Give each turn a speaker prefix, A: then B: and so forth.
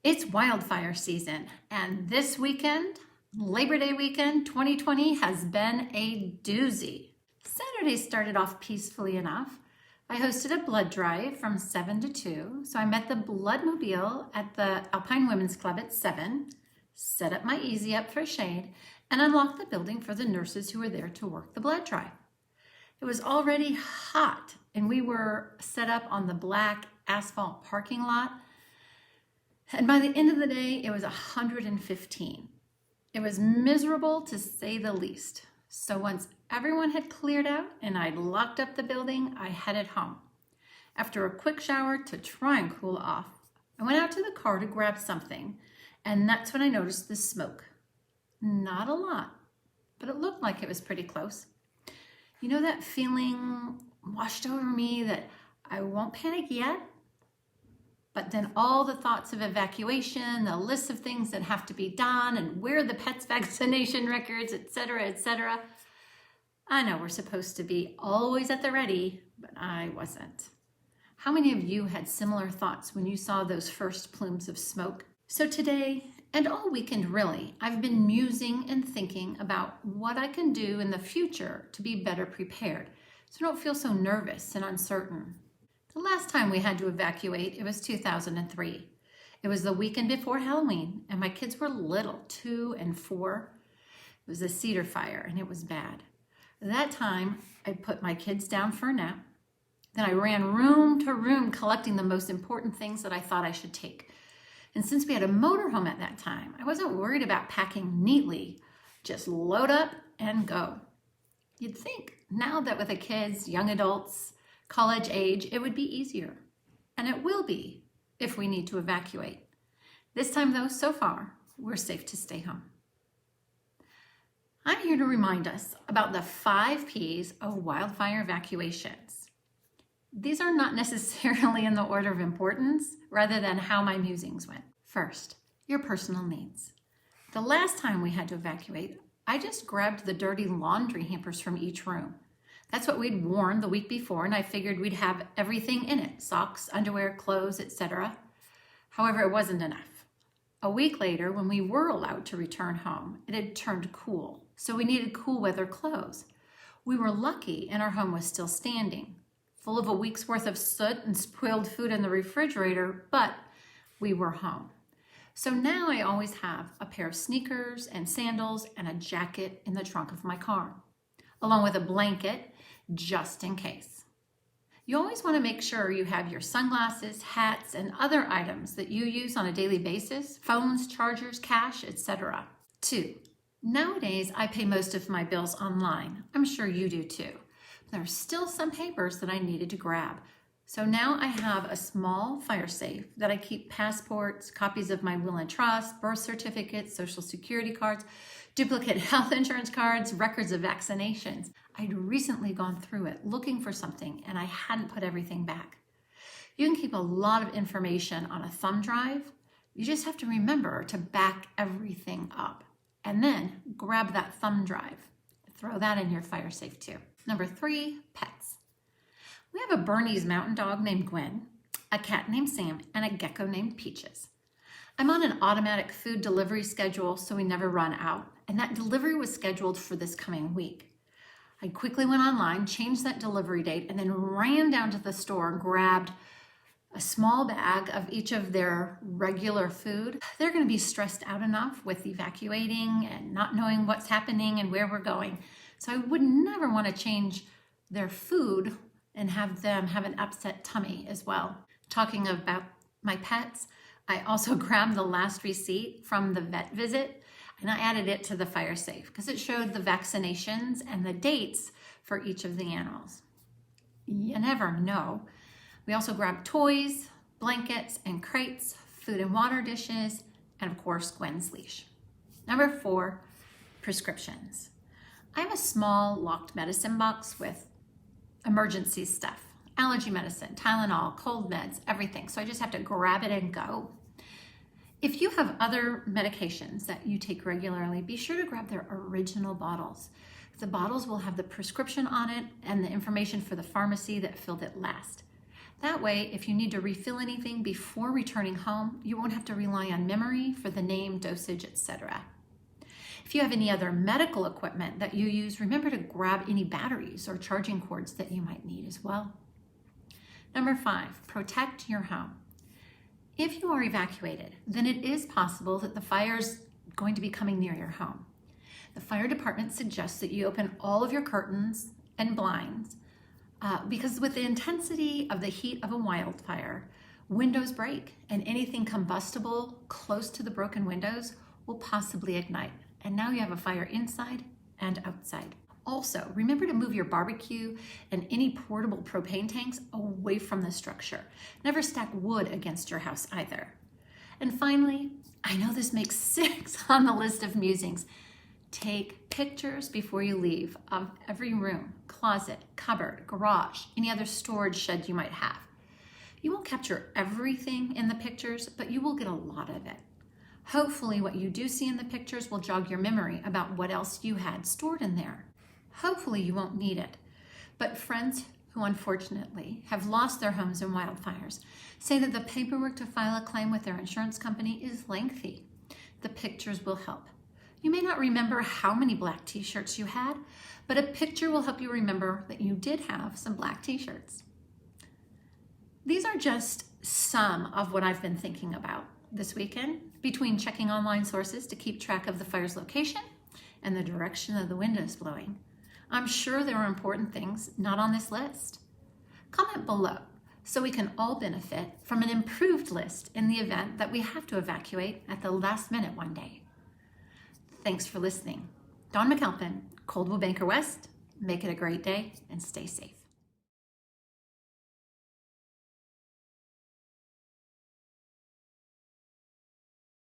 A: It's wildfire season, and this weekend, Labor Day weekend 2020, has been a doozy. Saturday started off peacefully enough. I hosted a blood drive from 7 to 2, so I met the Bloodmobile at the Alpine Women's Club at 7, set up my Easy Up for shade, and unlocked the building for the nurses who were there to work the blood drive. It was already hot, and we were set up on the black asphalt parking lot. And by the end of the day, it was 115. It was miserable to say the least. So once everyone had cleared out and I'd locked up the building, I headed home. After a quick shower to try and cool off, I went out to the car to grab something, and that's when I noticed the smoke. Not a lot, but it looked like it was pretty close. You know that feeling washed over me that I won't panic yet? But then all the thoughts of evacuation, the list of things that have to be done, and where are the pets' vaccination records, etc., etc. I know we're supposed to be always at the ready, but I wasn't. How many of you had similar thoughts when you saw those first plumes of smoke? So today, and all weekend really, I've been musing and thinking about what I can do in the future to be better prepared, so I don't feel so nervous and uncertain. The last time we had to evacuate, it was 2003. It was the weekend before Halloween, and my kids were little, 2 and 4. It was a cedar fire, and it was bad. At that time, I put my kids down for a nap. Then I ran room to room collecting the most important things that I thought I should take. And since we had a motorhome at that time, I wasn't worried about packing neatly. Just load up and go. You'd think now that with the kids, young adults, college age, it would be easier. And it will be if we need to evacuate. This time though, so far, we're safe to stay home. I'm here to remind us about the 5 P's of wildfire evacuations. These are not necessarily in the order of importance, rather than how my musings went. First, your personal needs. The last time we had to evacuate, I just grabbed the dirty laundry hampers from each room. That's what we'd worn the week before, and I figured we'd have everything in it, socks, underwear, clothes, etc. However, it wasn't enough. A week later, when we were allowed to return home, it had turned cool, so we needed cool weather clothes. We were lucky and our home was still standing, full of a week's worth of soot and spoiled food in the refrigerator, but we were home. So now I always have a pair of sneakers and sandals and a jacket in the trunk of my car, along with a blanket just in case. You always want to make sure you have your sunglasses, hats, and other items that you use on a daily basis, phones, chargers, cash, etc. 2. Nowadays, I pay most of my bills online. I'm sure you do too. There are still some papers that I needed to grab. So now I have a small fire safe that I keep passports, copies of my will and trust, birth certificates, social security cards, duplicate health insurance cards, records of vaccinations. I'd recently gone through it looking for something and I hadn't put everything back. You can keep a lot of information on a thumb drive. You just have to remember to back everything up and then grab that thumb drive. Throw that in your fire safe too. Number 3, pets. We have a Bernese mountain dog named Gwen, a cat named Sam, and a gecko named Peaches. I'm on an automatic food delivery schedule so we never run out, and that delivery was scheduled for this coming week. I quickly went online, changed that delivery date, and then ran down to the store and grabbed a small bag of each of their regular food. They're going to be stressed out enough with evacuating and not knowing what's happening and where we're going. So I would never want to change their food and have them have an upset tummy as well. Talking about my pets, I also grabbed the last receipt from the vet visit and I added it to the fire safe because it showed the vaccinations and the dates for each of the animals. You never know. We also grabbed toys, blankets and crates, food and water dishes, and of course Gwen's leash. Number 4, prescriptions. I have a small locked medicine box with emergency stuff, allergy medicine, Tylenol, cold meds, everything. So I just have to grab it and go. If you have other medications that you take regularly, be sure to grab their original bottles. The bottles will have the prescription on it and the information for the pharmacy that filled it last. That way, if you need to refill anything before returning home, you won't have to rely on memory for the name, dosage, etc. If you have any other medical equipment that you use, remember to grab any batteries or charging cords that you might need as well. Number 5, protect your home. If you are evacuated, then it is possible that the fire is going to be coming near your home. The fire department suggests that you open all of your curtains and blinds because with the intensity of the heat of a wildfire, windows break and anything combustible close to the broken windows will possibly ignite. And now you have a fire inside and outside. Also, remember to move your barbecue and any portable propane tanks away from the structure. Never stack wood against your house either. And finally, I know this makes 6 on the list of musings. Take pictures before you leave of every room, closet, cupboard, garage, any other storage shed you might have. You won't capture everything in the pictures, but you will get a lot of it. Hopefully what you do see in the pictures will jog your memory about what else you had stored in there. Hopefully you won't need it. But friends who unfortunately have lost their homes in wildfires say that the paperwork to file a claim with their insurance company is lengthy. The pictures will help. You may not remember how many black t-shirts you had, but a picture will help you remember that you did have some black t-shirts. These are just some of what I've been thinking about this weekend between checking online sources to keep track of the fire's location and the direction of the wind is blowing. I'm sure there are important things not on this list. Comment below so we can all benefit from an improved list in the event that we have to evacuate at the last minute one day. Thanks for listening. Dawn McAlpine, Coldwell Banker West. Make it a great day and stay safe.